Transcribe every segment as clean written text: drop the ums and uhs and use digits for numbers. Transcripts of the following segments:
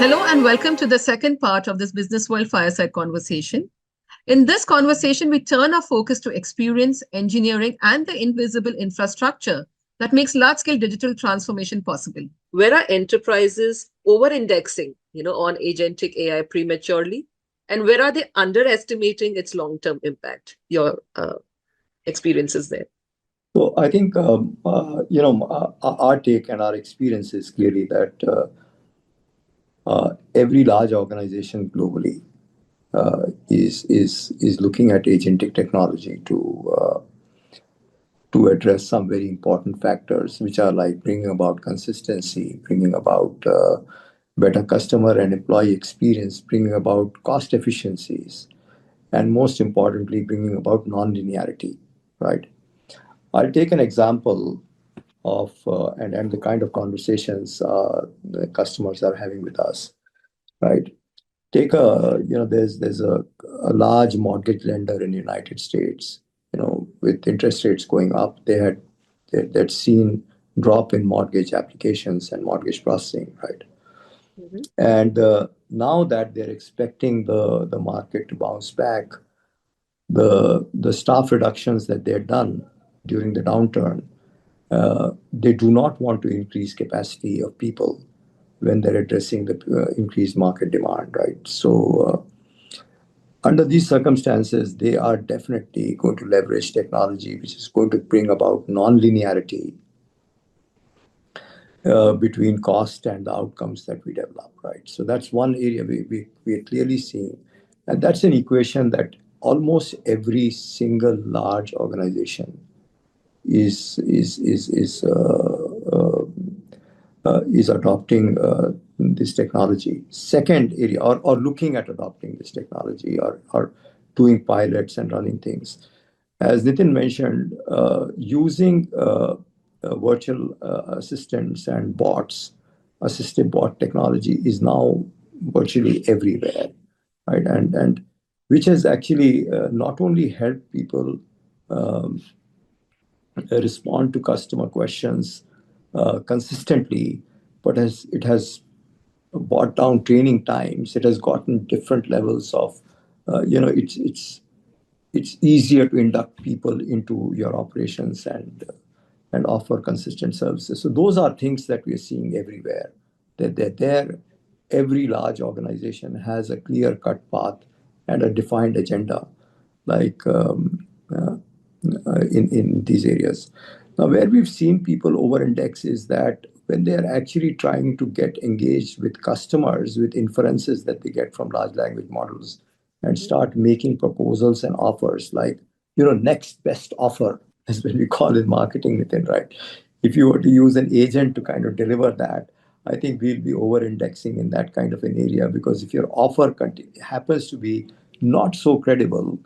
Hello and welcome to the second part of this Business World Fireside conversation. In this conversation, we turn our focus to experience, engineering, and the invisible infrastructure that makes large-scale digital transformation possible. Where are enterprises over-indexing, on agentic AI prematurely, and where are they underestimating its long-term impact? Your experiences there. So I think our take and our experience is clearly that every large organization globally is looking at agentic technology to address some very important factors, which are like bringing about consistency, bringing about better customer and employee experience, bringing about cost efficiencies, and most importantly, bringing about non-linearity, right? I'll take an example of and the kind of conversations the customers are having with us, right? Take there's a large mortgage lender in the United States. With interest rates going up, they'd seen drop in mortgage applications and mortgage processing, right? Mhm. And now that they're expecting the market to bounce back, the staff reductions that they're done during the downturn, they do not want to increase capacity of people when they're addressing the increased market demand, right? So under these circumstances, they are definitely going to leverage technology, which is going to bring about non-linearity between cost and the outcomes that we develop, right? So that's one area we are clearly seeing. And that's an equation that almost every single large organization is adopting this technology. Second area, or looking at adopting this technology, or doing pilots and running things. As Nitin mentioned, using virtual assistants and bots, assistive bot technology is now virtually everywhere, right? And which has actually not only helped people um, respond to customer questions consistently, but it has brought down training times. It has gotten different levels of, it's easier to induct people into your operations and offer consistent services. So those are things that we are seeing everywhere. That they're there. Every large organization has a clear-cut path and a defined agenda, like in these areas. Now, where we've seen people over-index is that when they are actually trying to get engaged with customers with inferences that they get from large language models and start making proposals and offers like, next best offer, as when we call in marketing, Nitin, right? If you were to use an agent to kind of deliver that, I think we'll be over-indexing in that kind of an area, because if your offer happens to be not so credible,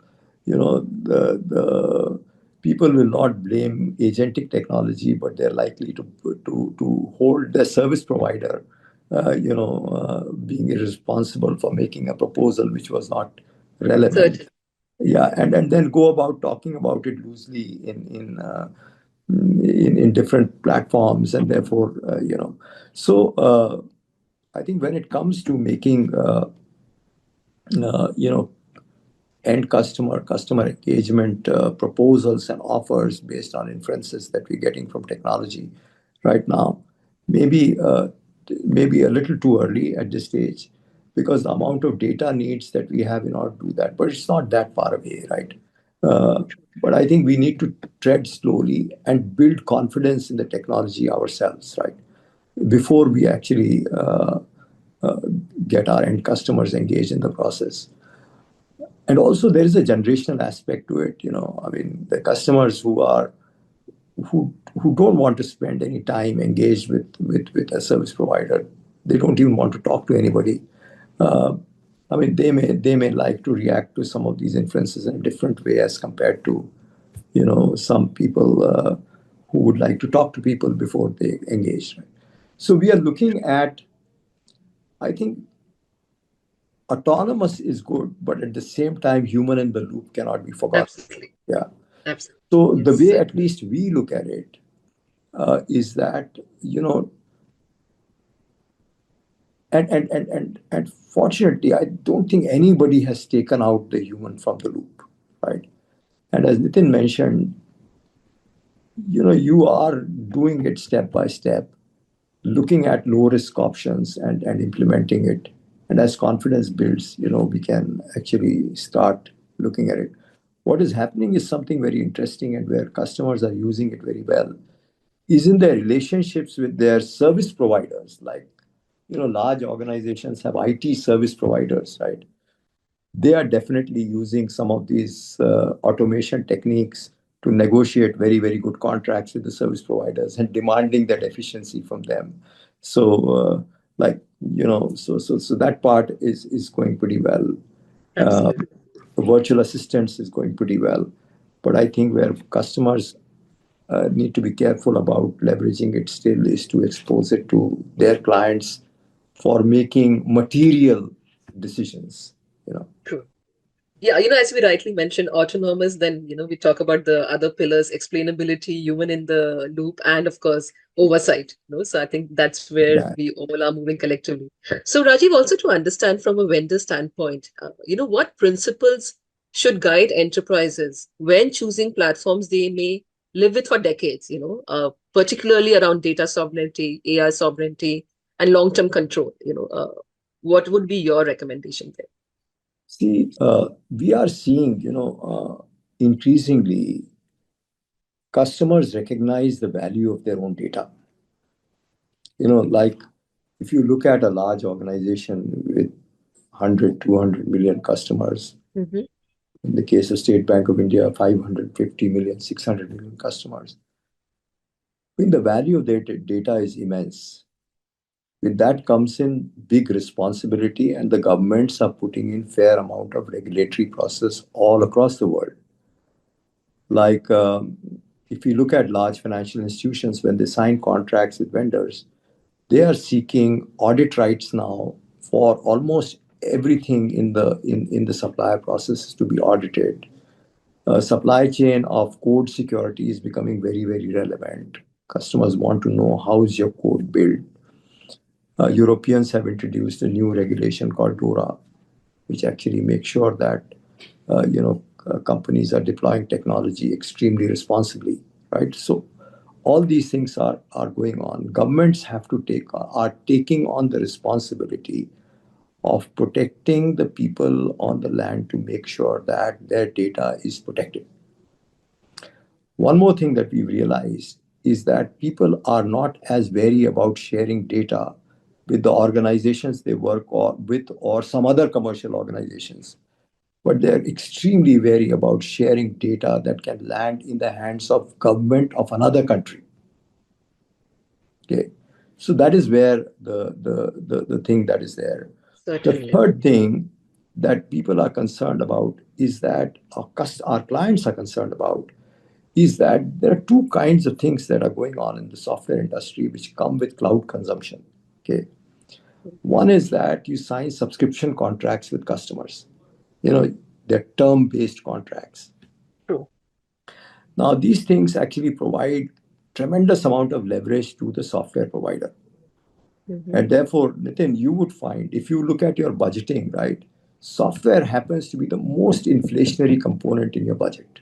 the people will not blame agentic technology, but they're likely to hold the service provider, being irresponsible for making a proposal which was not relevant. Certain. Yeah, and then go about talking about it loosely in different platforms, and therefore, So I think when it comes to making, uh, you know, end customer engagement proposals and offers based on inferences that we're getting from technology right now, maybe maybe a little too early at this stage, because the amount of data needs that we have in order to do that, but it's not that far away, right? uh, but I think we need to tread slowly and build confidence in the technology ourselves, right, before we actually uh, get our end customers engaged in the process. And also there is a generational aspect to it. I mean, the customers who don't want to spend any time engaged with a service provider, they don't even want to talk to anybody. uh, I mean, they may like to react to some of these inferences in a different way as compared to some people who would like to talk to people before they engage, right? So we are looking at, I think, autonomous is good, but at the same time, human in the loop cannot be forgotten. Absolutely. Yeah. Absolutely. So the Yes. way at least we look at it is that, And fortunately, I don't think anybody has taken out the human from the loop, right? And as Nitin mentioned, you are doing it step by step, looking at low risk options and implementing it. And as confidence builds, we can actually start looking at it. What is happening is something very interesting, and where customers are using it very well is in their relationships with their service providers. Like, large organizations have IT service providers, right? They are definitely using some of these automation techniques to negotiate very, very good contracts with the service providers and demanding that efficiency from them. So, like, so that part is going pretty well. Uh, Absolutely. Virtual assistants is going pretty well. But I think where customers need to be careful about leveraging it still is to expose it to their clients for making material decisions. You know. True. Yeah, as we rightly mentioned, autonomous, then, we talk about the other pillars, explainability, human in the loop, and of course, oversight. So I think that's where Yeah. we all are moving collectively. So, Rajiv, also to understand from a vendor standpoint, what principles should guide enterprises when choosing platforms they may live with for decades, particularly around data sovereignty, AI sovereignty, and long-term control, what would be your recommendation there? See, we are seeing, increasingly customers recognize the value of their own data. Like if you look at a large organization with 100, 200 million customers, Mhm. in the case of State Bank of India, 550 million, 600 million customers, I mean, the value of their data is immense. With that comes in big responsibility, and the governments are putting in fair amount of regulatory process all across the world. Like, if you look at large financial institutions, when they sign contracts with vendors, they are seeking audit rights now for almost everything in the supplier process to be audited. Supply chain of code security is becoming very, very relevant. Customers want to know how is your code built. Europeans have introduced a new regulation called DORA, which actually makes sure that companies are deploying technology extremely responsibly, right? So all these things are going on. Governments are taking on the responsibility of protecting the people on the land to make sure that their data is protected. One more thing that we realized is that people are not as wary about sharing data with the organizations they with or some other commercial organizations, but they're extremely wary about sharing data that can land in the hands of government of another country. Okay, so that is where the thing that is there. The Certainly. third thing that people are concerned about is that our clients are concerned about is that there are two kinds of things that are going on in the software industry which come with cloud consumption. Okay, one is that you sign subscription contracts with customers. You know, they're term-based contracts. True. Now, these things actually provide tremendous amount of leverage to the software provider. Hmm. And therefore, Nitin, you would find if you look at your budgeting, right, software happens to be the most inflationary component in your budget,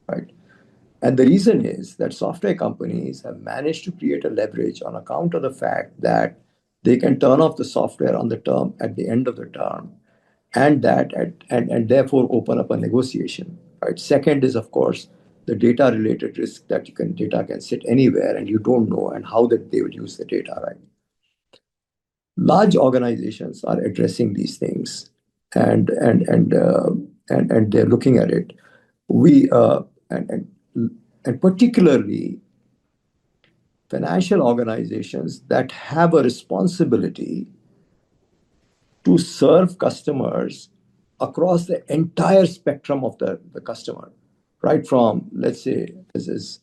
right? And the reason is that software companies have managed to create a leverage on account of the fact that they can turn off the software on the term at the end of the term, and therefore open up a negotiation. Right. Second is, of course, the data related risk that data can sit anywhere and you don't know and how that they will use the data. Right. Large organizations are addressing these things, and they're looking at it. We and particularly financial organizations that have a responsibility to serve customers across the entire spectrum of the customer, right from, let's say, as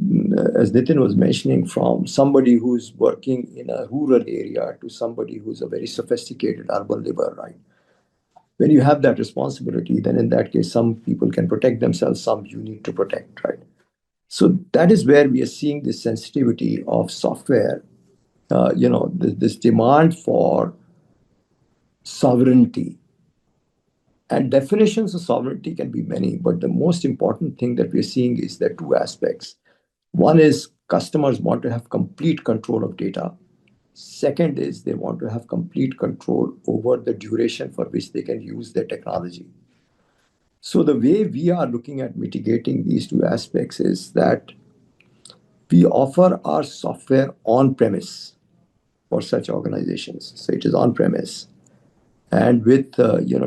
Nitin was mentioning, from somebody who's working in a rural area to somebody who's a very sophisticated urban liver, right? When you have that responsibility, then in that case, some people can protect themselves, some you need to protect, right? So that is where we are seeing this sensitivity of software, this demand for sovereignty. And definitions of sovereignty can be many, but the most important thing that we're seeing is there are two aspects. One is customers want to have complete control of data. Second is they want to have complete control over the duration for which they can use their technology. So, the way we are looking at mitigating these two aspects is that we offer our software on premise for such organizations. So, it is on premise. And with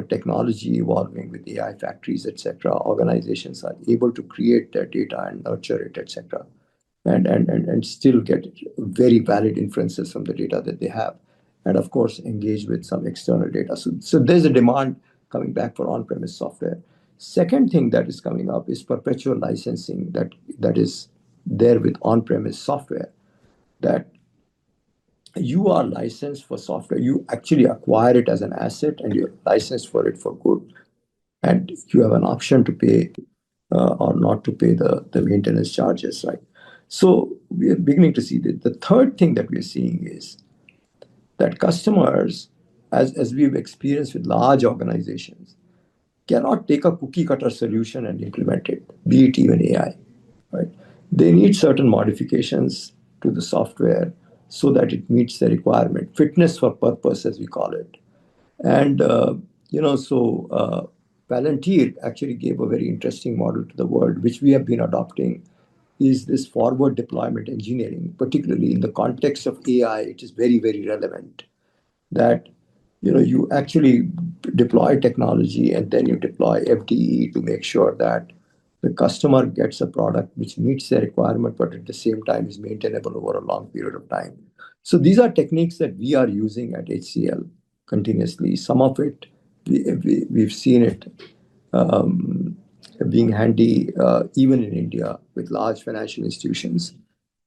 technology evolving with AI factories, etc., organizations are able to create their data and nurture it, etc., and still get very valid inferences from the data that they have, and of course engage with some external data. So there's a demand coming back for on-premise software. Second thing that is coming up is perpetual licensing that is there with on-premise software, that you are licensed for software. You actually acquire it as an asset and you're licensed for it for good. And you have an option to pay or not to pay the maintenance charges, right? So we are beginning to see that. The third thing that we're seeing is that customers, as we've experienced with large organizations, cannot take a cookie cutter solution and implement it, be it even AI, right? They need certain modifications to the software so that it meets the requirement, fitness for purpose, as we call it. And, Palantir actually gave a very interesting model to the world, which we have been adopting, is this forward deployment engineering, particularly in the context of AI. It is very, very relevant that you actually deploy technology and then you deploy FDE to make sure that the customer gets a product which meets their requirement, but at the same time is maintainable over a long period of time. So these are techniques that we are using at HCL continuously. Some of it we've seen it um, being handy even in India with large financial institutions,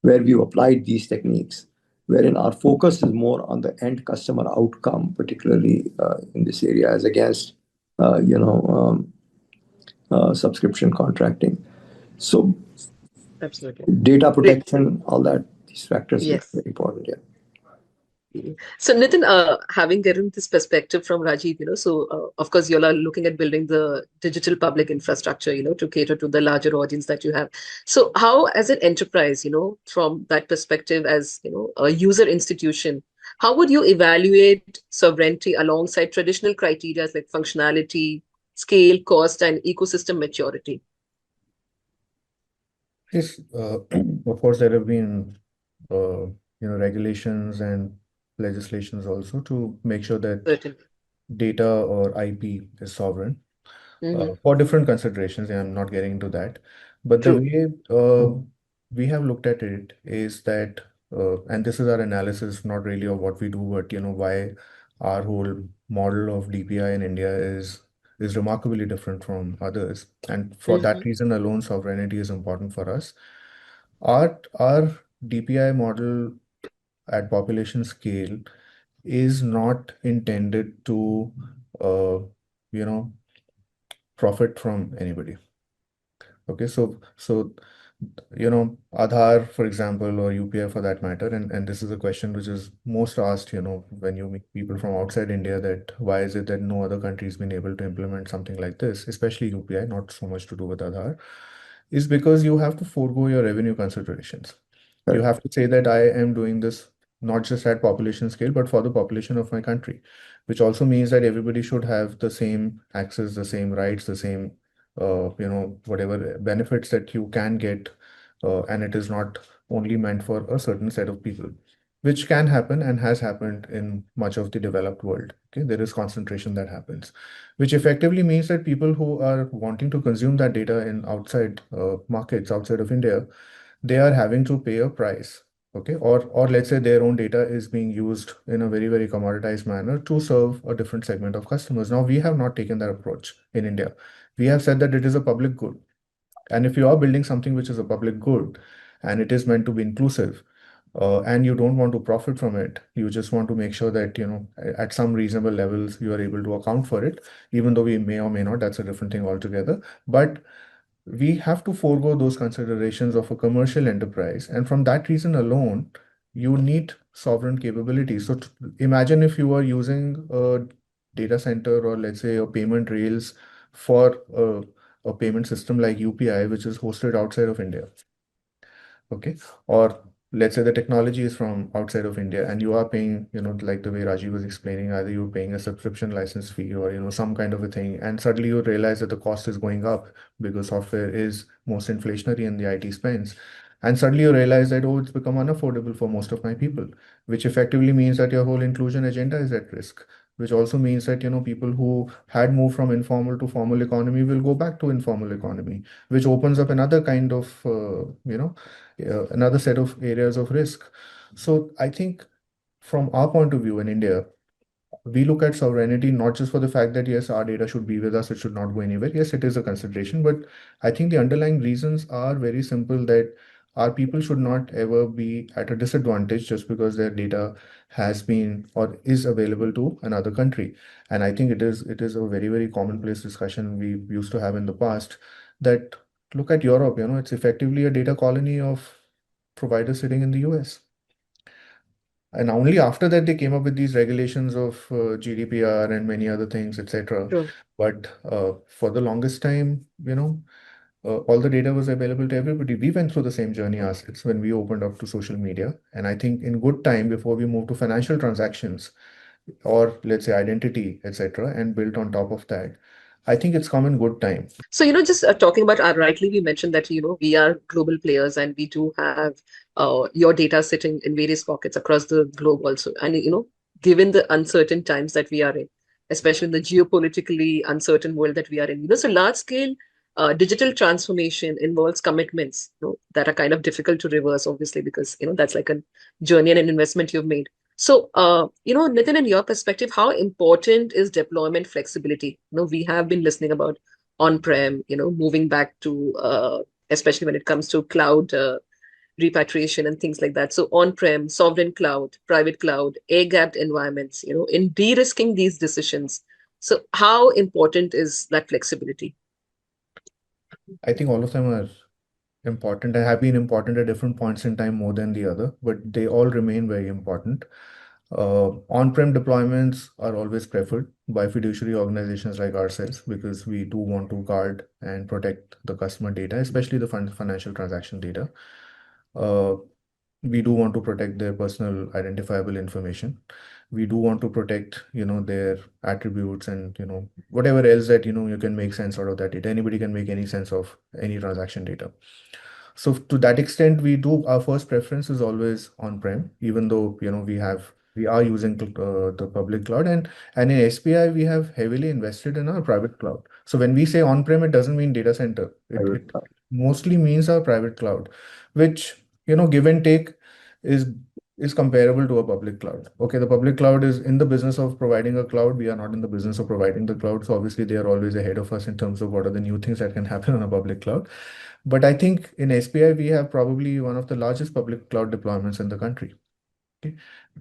where we've applied these techniques, wherein our focus is more on the end customer outcome, particularly in this area, as against uh, you know um, subscription contracting. So Absolutely. data Great. protection, all that, these factors become Yes. very important. Yeah. So Nitin, having gotten this perspective from Rajiv, of course you all are looking at building the digital public infrastructure, to cater to the larger audience that you have. So how, as an enterprise, from that perspective, as a user institution, how would you evaluate sovereignty alongside traditional criteria like functionality, scale, cost, and ecosystem maturity? Yes, of course, there have been regulations and legislations also to make sure that Certainly. data or IP is sovereign Hmm. for different considerations. And I'm not getting into that, but the True. way we have looked at it is that, and this is our analysis, not really of what we do, but why our whole model of DPI in India is remarkably different from others, and for that Hmm. reason alone, sovereignty is important for us. Our DPI model at population scale is not intended to, uh, you know, profit from anybody. Okay, Aadhaar, for example, or UPI for that matter, and this is a question which is most asked, when you meet people from outside India, that why is it that no other country has been able to implement something like this, especially UPI, not so much to do with Aadhaar, is because you have to forego your revenue considerations. You Correct. have to say that I am doing this not just at population scale, but for the population of my country, which also means that everybody should have the same access, the same rights, the same, whatever benefits that you can get. And it is not only meant for a certain set of people, which can happen and has happened in much of the developed world. Okay, there is concentration that happens, which effectively means that people who are wanting to consume that data in outside markets outside of India, they are having to pay a price. Okay, or let's say their own data is being used in a very, very commoditized manner to serve a different segment of customers. Now, we have not taken that approach in India. We have said that it is a public good. And if you are building something which is a public good and it is meant to be inclusive, and you don't want to profit from it, you just want to make sure that, at some reasonable levels, you are able to account for it, even though we may or may not, that's a different thing altogether. But we have to forego those considerations of a commercial enterprise. And from that reason alone, you need sovereign capabilities. So imagine if you are using data center, or let's say a payment rails for a payment system like UPI, which is hosted outside of India. Okay. Or let's say the technology is from outside of India and you are paying, like the way Rajiv was explaining, either you're paying a subscription license fee or, some kind of a thing. And suddenly you realize that the cost is going up because software is most inflationary in the IT spends. And suddenly you realize that, oh, it's become unaffordable for most of my people, which effectively means that your whole inclusion agenda is at risk, which also means that, people who had moved from informal to formal economy will go back to informal economy, which opens up another kind of, another set of areas of risk. So I think from our point of view in India, we look at sovereignty not just for the fact that yes, our data should be with us, it should not go anywhere. Yes, it is a consideration, but I think the underlying reasons are very simple, that our people should not ever be at a disadvantage just because their data has been or is available to another country. And I think it is a very, very commonplace discussion we used to have in the past, that look at Europe, it's effectively a data colony of providers sitting in the US. And only after that they came up with these regulations of GDPR and many other things, etc. True. But for the longest time, all the data was available to everybody. We went through the same journey ourselves when we opened up to social media. And I think in good time, before we moved to financial transactions or let's say identity, etc., and built on top of that, I think it's come in good time. So, just talking about, rightly we mentioned that, we are global players and we do have your data sitting in various pockets across the globe also. And, given the uncertain times that we are in, especially in the geopolitically uncertain world that we are in, so large scale digital transformation involves commitments, that are kind of difficult to reverse, obviously, because, that's like a journey and an investment you've made. So, Nitin, in your perspective, how important is deployment flexibility? We have been listening about on-prem, moving back to, especially when it comes to cloud repatriation and things like that. So on-prem, sovereign cloud, private cloud, air-gapped environments, in de-risking these decisions. So how important is that flexibility? I think all of them are important and have been important at different points in time more than the other, but they all remain very important. On-prem deployments are always preferred by fiduciary organizations like ourselves because we do want to guard and protect the customer data, especially the financial transaction data. Uh, we do want to protect their personal identifiable information. We do want to protect, their attributes and, whatever else that, you can make sense out of that data. Anybody can make any sense of any transaction data. So to that extent, our first preference is always on-prem, even though, we are using the public cloud, and in SPI, we have heavily invested in our private cloud. So when we say on-prem, it doesn't mean data center. It mostly means our private cloud, which, give and take is is comparable to a public cloud. Okay, the public cloud is in the business of providing a cloud. We are not in the business of providing the cloud. So obviously they are always ahead of us in terms of what are the new things that can happen on a public cloud. But I think in SPI, we have probably one of the largest public cloud deployments in the country. Okay.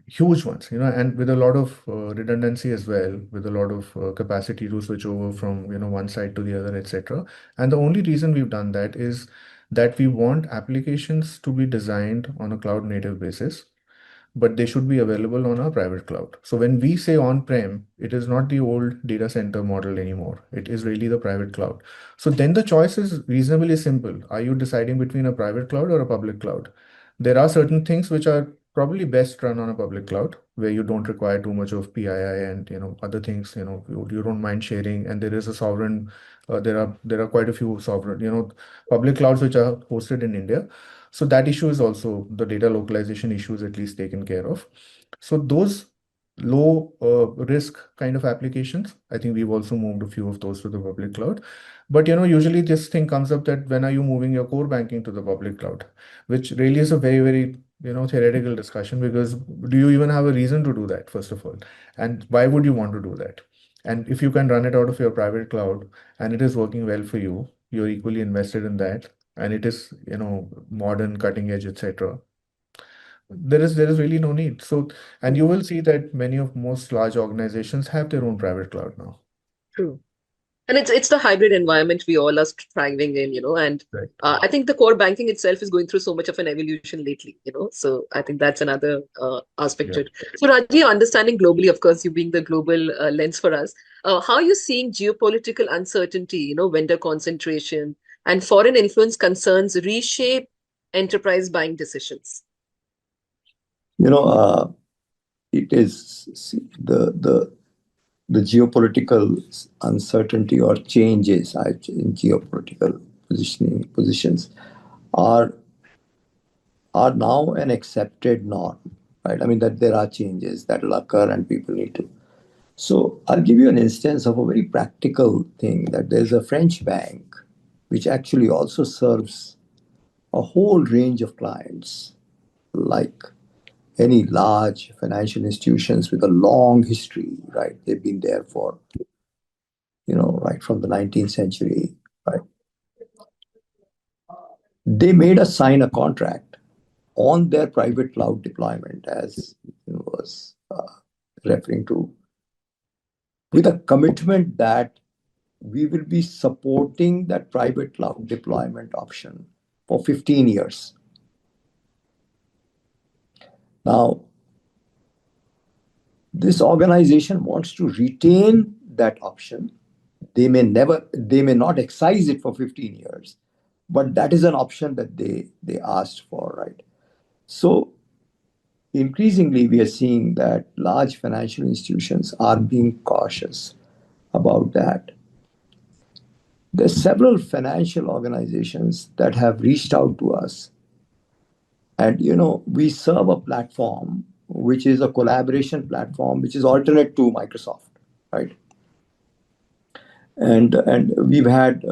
Huge ones, and with a lot of redundancy as well, with a lot of capacity to switch over from, one side to the other, etc. And the only reason we've done that is that we want applications to be designed on a cloud native basis, but they should be available on our private cloud. So when we say on-prem, it is not the old data center model anymore. It is really the private cloud. So then the choice is reasonably simple. Are you deciding between a private cloud or a public cloud? There are certain things which are probably best run on a public cloud where you don't require too much of PII and other things, you don't mind sharing, and there is a sovereign there are quite a few sovereign public clouds which are hosted in India. So that issue is also, the data localization issue is at least taken care of. So those low risk kind of applications, I think we've also moved a few of those to the public cloud. But usually this thing comes up, that when are you moving your core banking to the public cloud, which really is a very, very theoretical discussion, because do you even have a reason to do that, first of all? And why would you want to do that? And if you can run it out of your private cloud and it is working well for you, you're equally invested in that, and it is modern, cutting edge, etc., there is really no need. So, and you will see that most large organizations have their own private cloud now. True. And it's the hybrid environment we all are thriving in, and Right. I think the core banking itself is going through so much of an evolution lately, so I think that's another aspect Yeah. to it. So Raji, understanding globally, of course, you being the global lens for us, how are you seeing geopolitical uncertainty, vendor concentration and foreign influence concerns reshape enterprise buying decisions? You know, it is see, the geopolitical uncertainty or changes in geopolitical positions are are now an accepted norm, right? I mean that there are changes that will occur and people need to. So I'll give you an instance of a very practical thing that there's a French bank which actually also serves a whole range of clients like any large financial institutions with a long history, right? They've been there for, right from the 19th century, right? They made us sign a contract on their private cloud deployment, as was referring to, with a commitment that we will be supporting that private cloud deployment option for 15 years. Now, this organization wants to retain that option. They may not excise it for 15 years, but that is an option that they asked for, right? So increasingly, we are seeing that large financial institutions are being cautious about that. There's several financial organizations that have reached out to us, and we serve a platform which is a collaboration platform, which is alternate to Microsoft, right? And we've had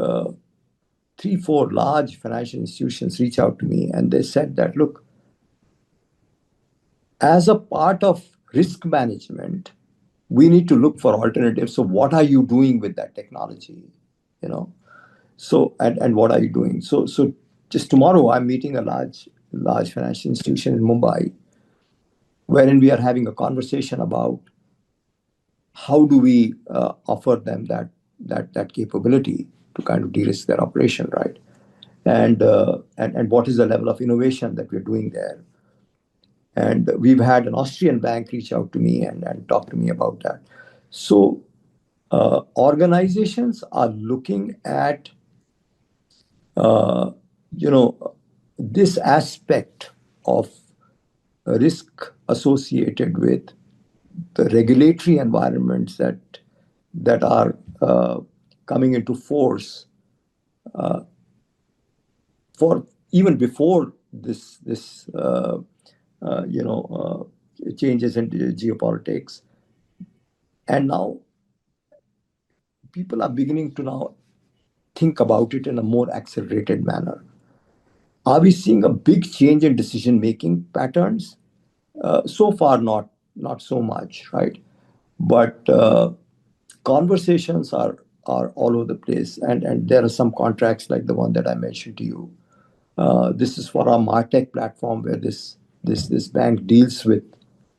3, 4 large financial institutions reach out to me, and they said that, look, as a part of risk management, we need to look for alternatives. So what are you doing with that technology? You know, and what are you doing? So just tomorrow, I'm meeting a large financial institution in Mumbai, wherein we are having a conversation about how do we offer them that capability to kind of de-risk their operation, right? And what is the level of innovation that we're doing there? And we've had an Austrian bank reach out to me and talk to me about that. So organizations are looking at uh, you know this aspect of risk associated with the regulatory environments that are coming into force for even before this changes in geopolitics, and now people are beginning to now think about it in a more accelerated manner. Are we seeing a big change in decision making patterns? So far, not so much, right? But conversations are all over the place, and there are some contracts like the one that I mentioned to you. This is for our Martech platform, where this bank deals with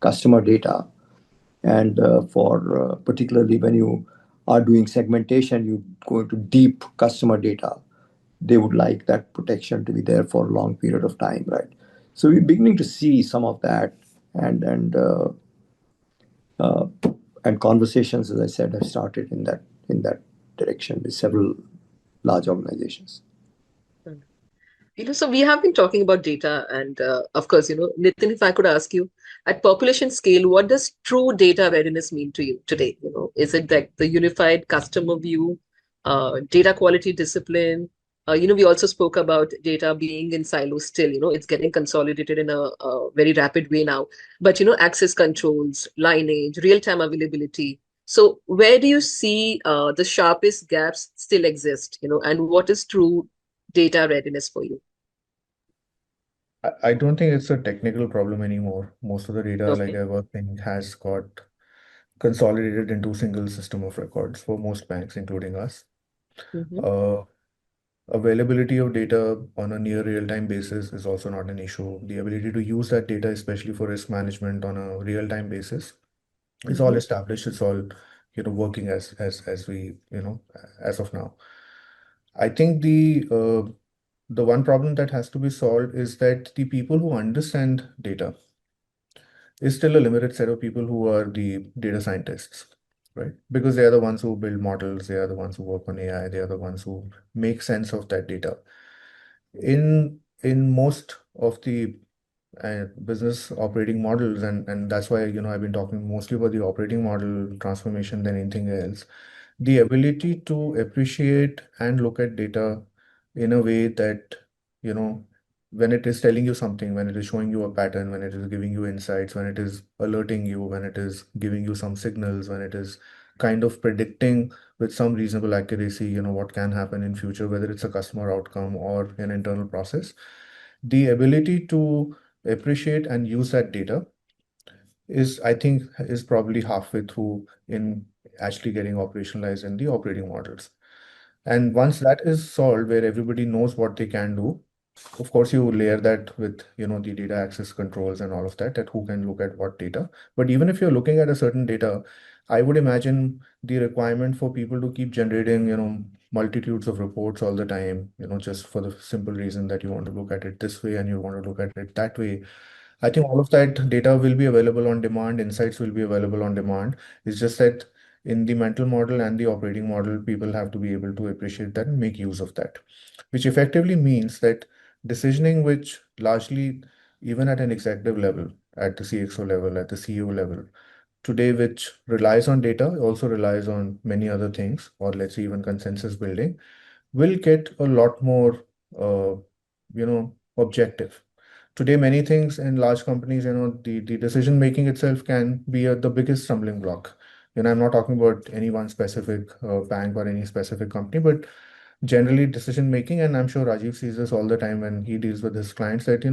customer data, and for particularly when you are doing segmentation, you go into deep customer data. They would like that protection to be there for a long period of time, right? So we're beginning to see some of that, and uh, and conversations, as I said, have started in that direction with several large organizations. So we have been talking about data, and of course, Nitin, if I could ask you, at population scale, what does true data readiness mean to you today? Is it like the unified customer view, data quality discipline? We also spoke about data being in silos still. It's getting consolidated in a very rapid way now. But access controls, lineage, real-time availability. So where do you see the sharpest gaps still exist? And what is true data readiness for you? I don't think it's a technical problem anymore. Most of the data, like Okay. I was saying, has got consolidated into single system of records for most banks, including us. Mm-hmm. Uh, Availability of data on a near real-time basis is also not an issue. The ability to use that data, especially for risk management on a real-time basis, is all Mm-hmm. established. It's all, working as we, as of now. I think the one problem that has to be solved is that the people who understand data is still a limited set of people who are the data scientists, right? Because they are the ones who build models, they are the ones who work on AI, they are the ones who make sense of that data. In most of the business operating models, and that's why I've been talking mostly about the operating model transformation than anything else. The ability to appreciate and look at data in a way that, you know, when it is telling you something, when it is showing you a pattern, when it is giving you insights, when it is alerting you, when it is giving you some signals, when it is kind of predicting with some reasonable accuracy, what can happen in future, whether it's a customer outcome or an internal process. The ability to appreciate and use that data is, I think, is probably halfway through in actually getting operationalized in the operating models. And once that is solved, where everybody knows what they can do, of course, you layer that with, the data access controls and all of that, that who can look at what data. But even if you're looking at a certain data, I would imagine the requirement for people to keep generating, multitudes of reports all the time, just for the simple reason that you want to look at it this way and you want to look at it that way. I think all of that data will be available on demand, insights will be available on demand. It's just that in the mental model and the operating model, people have to be able to appreciate that and make use of that, which effectively means that decisioning, which largely, even at an executive level, at the CXO level, at the CEO level, today, which relies on data, also relies on many other things, or let's say even consensus building, will get a lot more, objective. Today, many things in large companies, the decision making itself can be the biggest stumbling block. I'm not talking about any one specific bank or any specific company, but generally decision making. And I'm sure Rajiv sees this all the time when he deals with his clients, that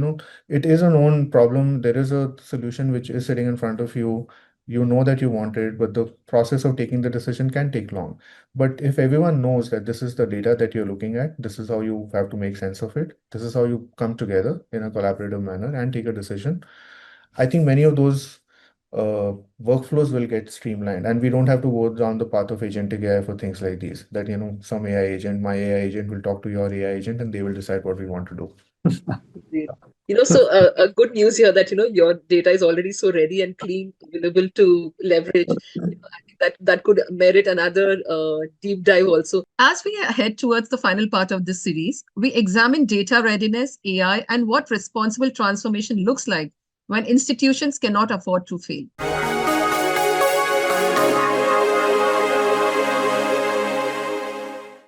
it is a known problem. There is a solution which is sitting in front of you. You know that you want it, but the process of taking the decision can take long. But if everyone knows that this is the data that you're looking at, this is how you have to make sense of it, this is how you come together in a collaborative manner and take a decision, I think many of those workflows will get streamlined, and we don't have to go down the path of agentic AI for things like these. That some AI agent, my AI agent, will talk to your AI agent, and they will decide what we want to do. Great. So a good news here that your data is already so ready and clean, available to leverage. I think that could merit another deep dive also. As we head towards the final part of this series, we examine data readiness, AI, and what responsible transformation looks like when institutions cannot afford to fail.